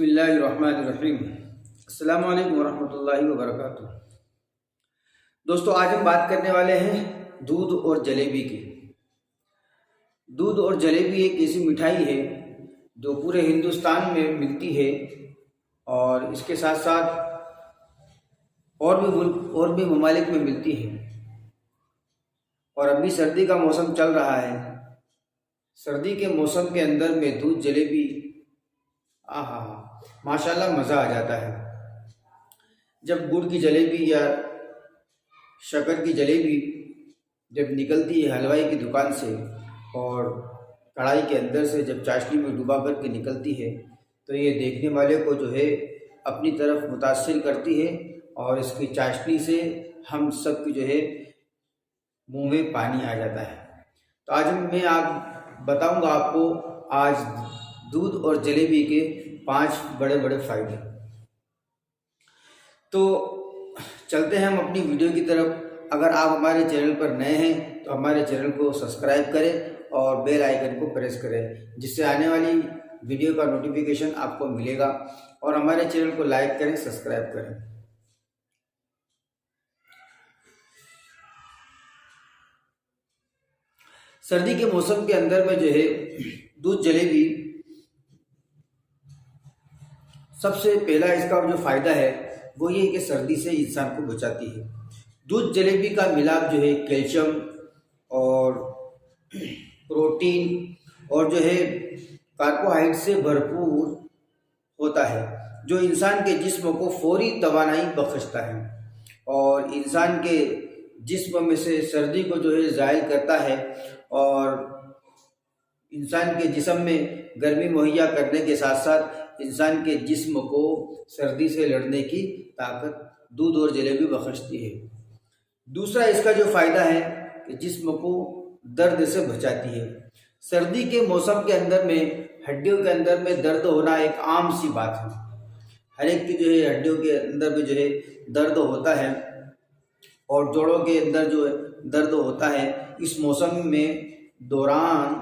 بسم اللہ الرحمن الرحیم۔ السلام علیکم ورحمۃ اللہ وبرکاتہ۔ دوستو، آج ہم بات کرنے والے ہیں دودھ اور جلیبی کی۔ دودھ اور جلیبی ایک ایسی مٹھائی ہے جو پورے ہندوستان میں ملتی ہے، اور اس کے ساتھ ساتھ اور بھی ممالک میں ملتی ہے۔ اور ابھی سردی کا موسم چل رہا ہے۔ سردی کے موسم کے اندر میں دودھ جلیبی ماشاءاللہ مزہ آ جاتا ہے۔ جب گڑ کی جلیبی یا شکر کی جلیبی جب نکلتی ہے حلوائی کی دکان سے، اور کڑھائی کے اندر سے جب چاشنی میں ڈبا کر کے نکلتی ہے، تو یہ دیکھنے والے کو جو ہے اپنی طرف متاثر کرتی ہے، اور اس کی چاشنی سے ہم سب کی جو ہے منہ میں پانی آ جاتا ہے۔ تو آج میں بتاؤں گا آپ کو آج دودھ اور جلیبی کے 5 بڑے بڑے فائدے۔ تو چلتے ہیں ہم اپنی ویڈیو کی طرف۔ اگر آپ ہمارے چینل پر نئے ہیں تو ہمارے چینل کو سبسکرائب کریں اور بیل آئیکن کو پریس کریں، جس سے آنے والی ویڈیو کا نوٹیفیکیشن آپ کو ملے گا، اور ہمارے چینل کو لائک کریں، سبسکرائب کریں۔ سردی کے موسم کے اندر میں جو ہے دودھ جلیبی سب سے پہلا اس کا جو فائدہ ہے وہ یہ کہ سردی سے انسان کو بچاتی ہے۔ دودھ جلیبی کا ملاپ جو ہے کیلشیم اور پروٹین اور جو ہے کاربوہائیڈریٹ سے بھرپور ہوتا ہے، جو انسان کے جسم کو فوری توانائی بخشتا ہے، اور انسان کے جسم میں سے سردی کو جو ہے زائل کرتا ہے، اور انسان کے جسم میں گرمی مہیا کرنے کے ساتھ ساتھ انسان کے جسم کو سردی سے لڑنے کی طاقت دودھ اور جلیبی بخشتی ہے۔ دوسرا اس کا جو فائدہ ہے کہ جسم کو درد سے بچاتی ہے۔ سردی کے موسم کے اندر میں ہڈیوں کے اندر میں درد ہونا ایک عام سی بات ہے۔ ہر ایک کی جو ہے ہڈیوں کے اندر میں جو ہے درد ہوتا ہے، اور جوڑوں کے اندر جو درد ہوتا ہے۔ اس موسم میں دوران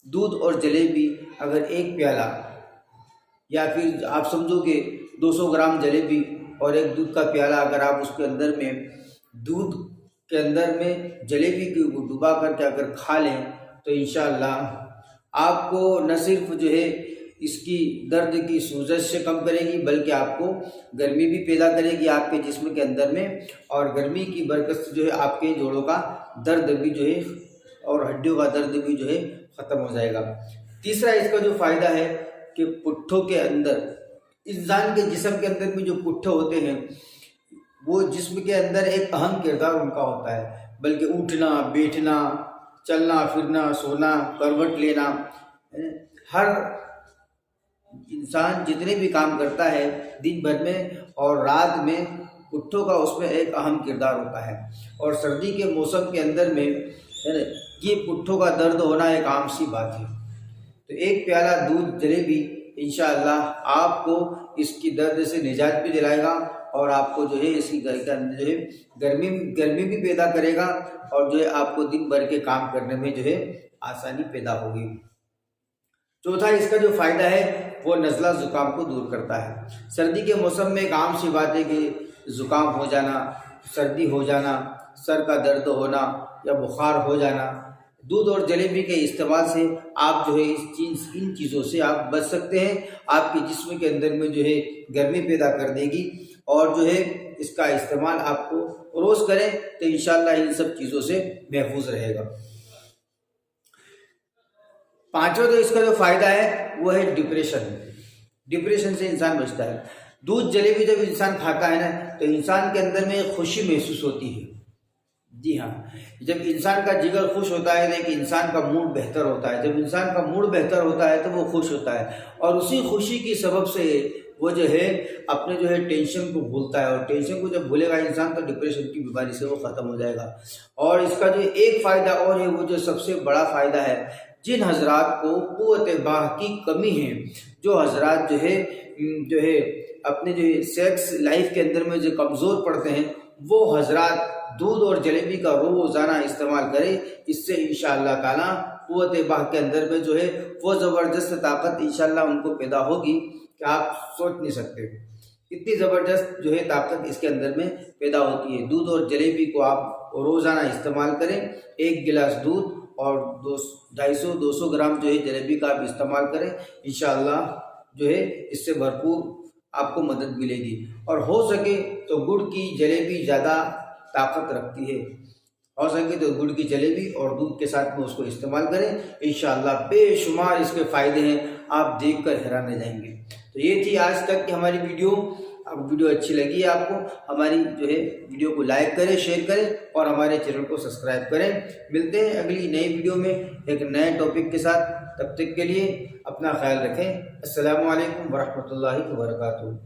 دودھ اور جلیبی اگر ایک پیالہ، یا پھر آپ سمجھو کہ 200 گرام جلیبی اور ایک دودھ کا پیالہ، اگر آپ اس کے اندر میں دودھ کے اندر میں جلیبی کی ڈبا کر کے اگر کھا لیں، تو انشاءاللہ آپ کو نہ صرف جو ہے اس کی درد کی سوزش سے کم کرے گی، بلکہ آپ کو گرمی بھی پیدا کرے گی آپ کے جسم کے اندر میں، اور گرمی کی برکت سے جو ہے آپ کے جوڑوں کا درد بھی جو ہے اور ہڈیوں کا درد بھی جو ہے ختم ہو جائے گا۔ تیسرا اس کا جو فائدہ ہے کہ پٹھوں کے اندر، انسان کے جسم کے اندر میں جو پٹھے ہوتے ہیں وہ جسم کے اندر ایک اہم کردار ان کا ہوتا ہے، بلکہ اٹھنا، بیٹھنا، چلنا پھرنا، سونا، کروٹ لینا، ہر انسان جتنے بھی کام کرتا ہے دن بھر میں اور رات میں، پٹھوں کا اس میں ایک اہم کردار ہوتا ہے۔ اور سردی کے موسم کے اندر میں یہ پٹھوں کا درد ہونا ایک عام سی بات ہے۔ تو ایک پیالہ دودھ جلیبی انشاءاللہ آپ کو اس کی درد سے نجات بھی دلائے گا، اور آپ کو جو ہے اس کی گھر کے اندر جو ہے گرمی بھی پیدا کرے گا، اور جو ہے آپ کو دن بھر کے کام کرنے میں جو ہے آسانی پیدا ہوگی۔ چوتھا اس کا جو فائدہ ہے وہ نزلہ زکام کو دور کرتا ہے۔ سردی کے موسم میں ایک عام سی بات ہے کہ زکام ہو جانا، سردی ہو جانا، سر کا درد ہونا یا بخار ہو جانا۔ دودھ اور جلیبی کے استعمال سے آپ جو ہے ان چیزوں سے آپ بچ سکتے ہیں۔ آپ کے جسم کے اندر میں جو ہے گرمی پیدا کر دے گی، اور جو ہے اس کا استعمال آپ کو روز کریں تو انشاءاللہ ان سب چیزوں سے محفوظ رہے گا۔ پانچواں تو اس کا جو فائدہ ہے وہ ہے ڈپریشن سے انسان بچتا ہے۔ دودھ جلیبی جب انسان کھاتا ہے نا تو انسان کے اندر میں خوشی محسوس ہوتی ہے۔ جی ہاں، جب انسان کا جگر خوش ہوتا ہے کہ انسان کا موڈ بہتر ہوتا ہے۔ جب انسان کا موڈ بہتر ہوتا ہے تو وہ خوش ہوتا ہے، اور اسی خوشی کی سبب سے وہ جو ہے اپنے جو ہے ٹینشن کو بھولتا ہے، اور ٹینشن کو جب بھولے گا انسان تو ڈپریشن کی بیماری سے وہ ختم ہو جائے گا۔ اور اس کا جو ایک فائدہ اور ہے، وہ جو سب سے بڑا فائدہ ہے، جن حضرات کو قوت باہ کی کمی ہے، جو حضرات جو ہے اپنے جو سیکس لائف کے اندر میں جو کمزور پڑتے ہیں، وہ حضرات دودھ اور جلیبی کا روزانہ استعمال کرے۔ اس سے انشاءاللہ تعالی قوت باہ کے اندر میں جو ہے وہ زبردست طاقت انشاءاللہ ان کو پیدا ہوگی، کہ آپ سوچ نہیں سکتے، اتنی زبردست جو ہے طاقت اس کے اندر میں پیدا ہوتی ہے۔ دودھ اور جلیبی کو آپ روزانہ استعمال کریں، 1 گلاس دودھ اور 250-200 گرام جو ہے جلیبی کا آپ استعمال کریں، انشاءاللہ جو ہے اس سے بھرپور آپ کو مدد ملے گی۔ اور ہو سکے تو گڑ کی جلیبی زیادہ طاقت رکھتی ہے، ہو سکے تو گڑ کی جلیبی اور دودھ کے ساتھ میں اس کو استعمال کریں، انشاءاللہ بے شمار اس کے فائدے ہیں، آپ دیکھ کر حیران رہ جائیں گے۔ تو یہ تھی آج تک کی ہماری ویڈیو۔ اب ویڈیو اچھی لگی ہے آپ کو، ہماری جو ہے ویڈیو کو لائک کریں، شیئر کریں اور ہمارے چینل کو سبسکرائب کریں۔ ملتے ہیں اگلی نئی ویڈیو میں ایک نئے ٹاپک کے ساتھ، تب تک کے لیے اپنا خیال رکھیں۔ السلام علیکم ورحمۃ اللہ وبرکاتہ۔